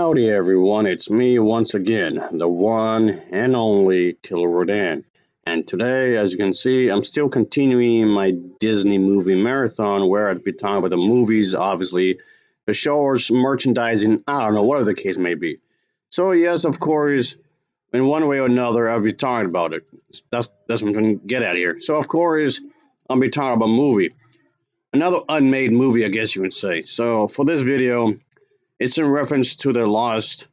Howdy everyone, it's me once again, the one and only Killer Rodan. And today, as you can see, I'm still continuing my Disney movie marathon where I'd be talking about the movies, obviously, the shows, merchandising, I don't know, whatever the case may be. So yes, of course, in one way or another, I'll be talking about it. That's what I'm trying to get at here. So of course, I'll be talking about a movie. Another unmade movie, I guess you would say. So for this video, it's in reference to the lost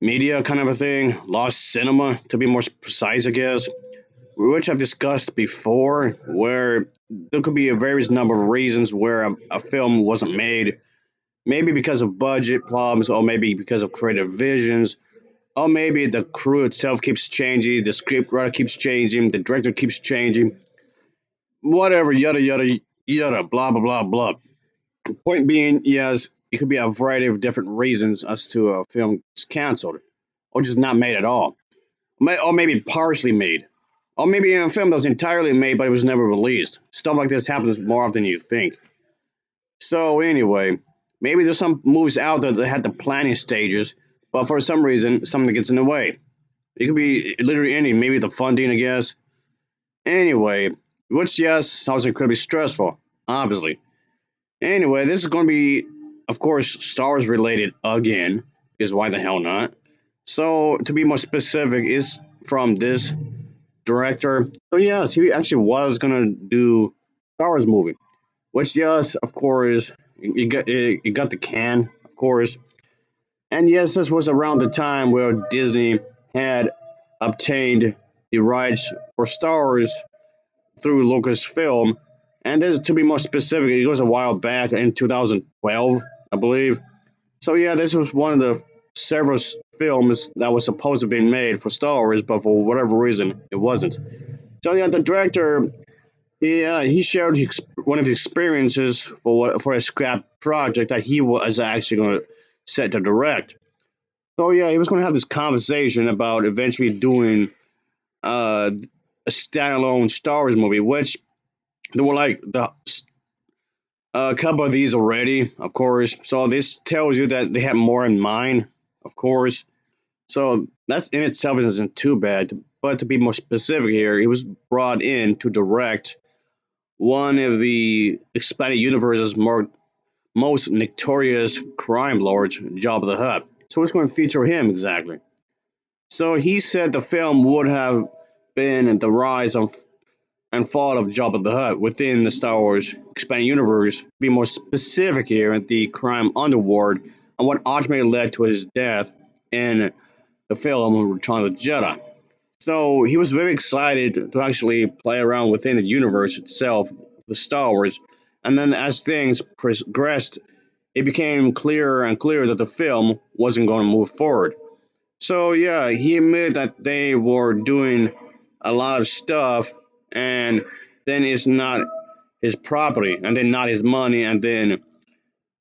media kind of a thing, lost cinema to be more precise, I guess, which I've discussed before, where there could be a various number of reasons where a film wasn't made, maybe because of budget problems, or maybe because of creative visions, or maybe the crew itself keeps changing, the script writer keeps changing, the director keeps changing, whatever, yada yada yada, blah blah blah blah. Point being, yes, it could be a variety of different reasons as to a film is canceled or just not made at all, or maybe partially made, or maybe in a film that was entirely made but it was never released. Stuff like this happens more often than you think. So anyway, maybe there's some movies out there that had the planning stages, but for some reason something gets in the way. It could be literally any, maybe the funding, I guess. Anyway, which yes sounds incredibly stressful, obviously. Anyway, this is going to be, of course, Star Wars related again, because why the hell not? So, to be more specific, is from this director. So, yes, he actually was going to do Star Wars movie, which, yes, of course, it got the can, of course. And yes, this was around the time where Disney had obtained the rights for Star Wars through Lucasfilm. And this, to be more specific, it goes a while back in 2012, I believe. So yeah, this was one of the several films that was supposed to be made for Star Wars, but for whatever reason, it wasn't. So yeah, the director, he shared one of his experiences for a scrap project that he was actually going to set to direct. So yeah, he was going to have this conversation about eventually doing uh, a standalone Star Wars movie, which there were like a couple of these already, of course. So this tells you that they had more in mind, of course. So that's in itself isn't too bad. But to be more specific here, he was brought in to direct one of the expanded universe's most notorious crime lords, Jabba the Hutt. So it's going to feature him exactly. So he said the film would have been the rise of and fall of Jabba the Hutt within the Star Wars expanded universe. Be more specific here, the crime underworld and what ultimately led to his death in the film Return of the Jedi. So he was very excited to actually play around within the universe itself, the Star Wars. And then as things progressed, it became clearer and clearer that the film wasn't going to move forward. So yeah, he admitted that they were doing a lot of stuff, and then it's not his property, and then not his money, and then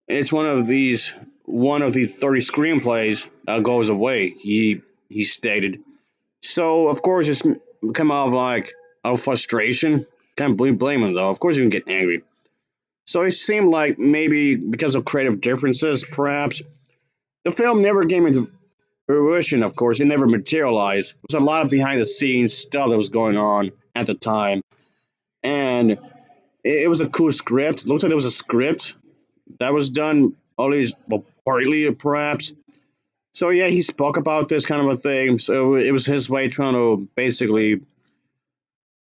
it's one of the 30 screenplays that goes away. He stated. So of course it's come out of like out of frustration. Can't blame him though. Of course you can get angry. So it seemed like maybe because of creative differences, perhaps the film never came into fruition, of course, it never materialized. There was a lot of behind the scenes stuff that was going on at the time. And it was a cool script. It looks like there was a script that was done, at least, well, partly perhaps. So yeah, he spoke about this kind of a thing. So it was his way trying to basically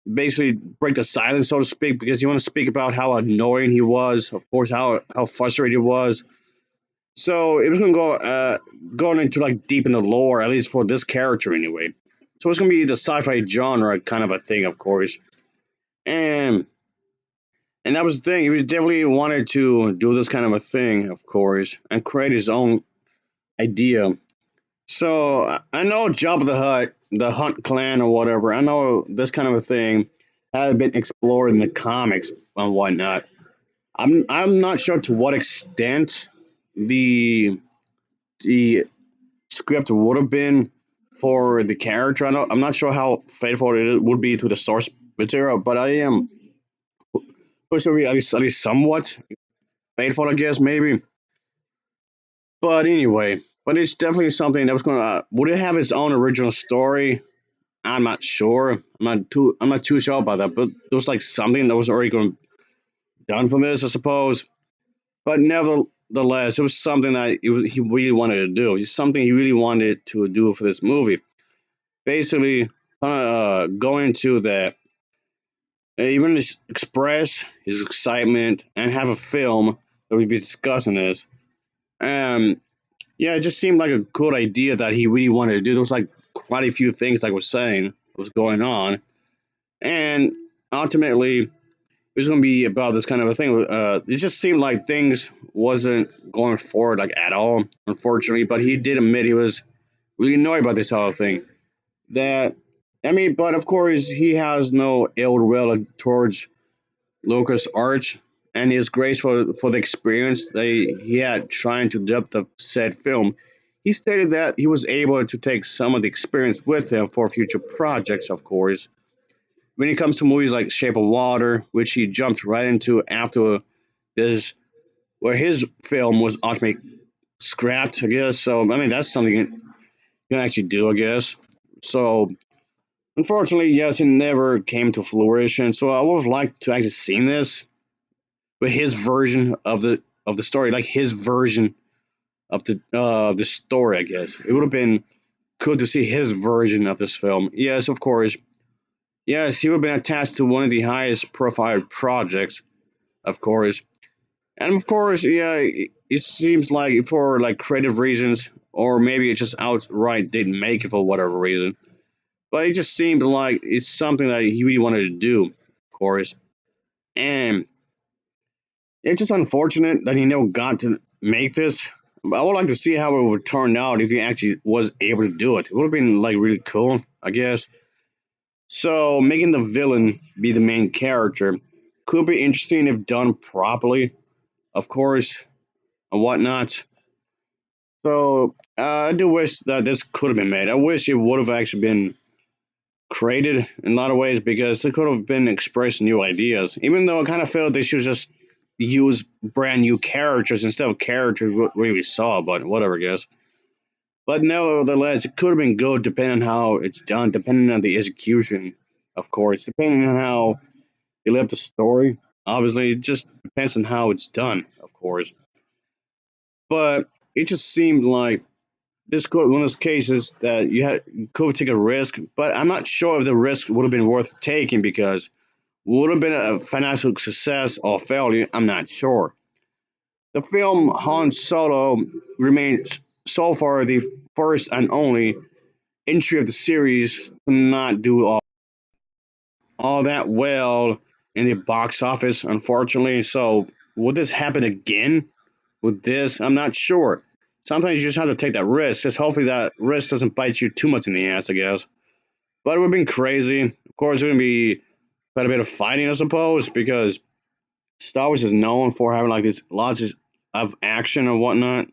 break the silence, so to speak, because he wanted to speak about how annoying he was, of course, how frustrated he was. So it was going to go going into like deep in the lore, at least for this character anyway. So it's going to be the sci-fi genre kind of a thing, of course, and that was the thing. He was definitely wanted to do this kind of a thing, of course, and create his own idea. So I know Jabba the Hutt, the Hunt clan or whatever. I know this kind of a thing has been explored in the comics and whatnot. I'm not sure to what extent the script would have been for the character. I'm not sure how faithful it would be to the source material, but I am supposed to be at least somewhat faithful, I guess maybe. But anyway, but it's definitely something that was going to. Would it have its own original story? I'm not sure. I'm not too sure about that. But there was like something that was already going done for this, I suppose. But nevertheless, it was something that he really wanted to do. It's something he really wanted to do for this movie. Basically, going to the even express his excitement and have a film that would be discussing this. Um, yeah, it just seemed like a good idea that he really wanted to do. There was like quite a few things, like I was saying, was going on, and ultimately it was going to be about this kind of a thing. It just seemed like things wasn't going forward like at all, unfortunately. But he did admit he was really annoyed about this whole thing. That I mean, but of course he has no ill will towards Lucas Arts and his grace for the experience he had trying to develop the said film. He stated that he was able to take some of the experience with him for future projects, of course. When it comes to movies like Shape of Water, which he jumped right into after this, where his film was ultimately scrapped, I guess. So, I mean, that's something you can actually do, I guess. So, unfortunately, yes, it never came to fruition. So, I would have liked to actually seen this with his version of the story, like his version of the story. I guess it would have been cool to see his version of this film. Yes, of course. Yes, he would have been attached to one of the highest profile projects, of course, and of course, yeah. It seems like for like creative reasons, or maybe it just outright didn't make it for whatever reason. But it just seemed like it's something that he really wanted to do, of course, and it's just unfortunate that he never got to make this. I would like to see how it would turn out if he actually was able to do it. It would have been like really cool, I guess. So making the villain be the main character could be interesting if done properly, of course, and whatnot. So I do wish that this could have been made. I wish it would have actually been created in a lot of ways because it could have been expressed new ideas. Even though I kind of felt they should just use brand new characters instead of characters we already saw, but whatever, I guess. But nevertheless, it could have been good depending on how it's done, depending on the execution, of course, depending on how they left the story. Obviously, it just depends on how it's done, of course. But it just seemed like this could one of those cases that you could take a risk, but I'm not sure if the risk would have been worth taking because would have been a financial success or failure. I'm not sure. The film Han Solo remains so far the first and only entry of the series to not do all that well in the box office, unfortunately. So, would this happen again with this? I'm not sure. Sometimes you just have to take that risk. Just hopefully that risk doesn't bite you too much in the ass, I guess. But it would have been crazy. Of course, it would be quite a bit of fighting, I suppose, because Star Wars is known for having like these lots of action and whatnot.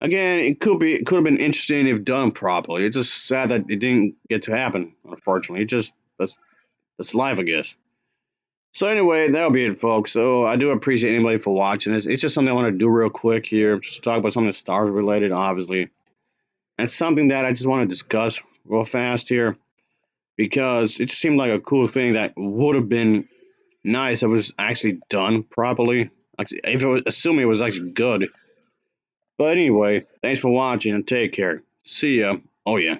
Again, it could have been interesting if done properly. It's just sad that it didn't get to happen. Unfortunately, it just that's life, I guess. So anyway, that'll be it, folks. So I do appreciate anybody for watching this. It's just something I want to do real quick here. Just talk about something Star Wars related, obviously, and something that I just want to discuss real fast here because it just seemed like a cool thing that would have been nice if it was actually done properly. Like if it was, assuming it was actually good. But anyway, thanks for watching and take care. See ya. Oh yeah.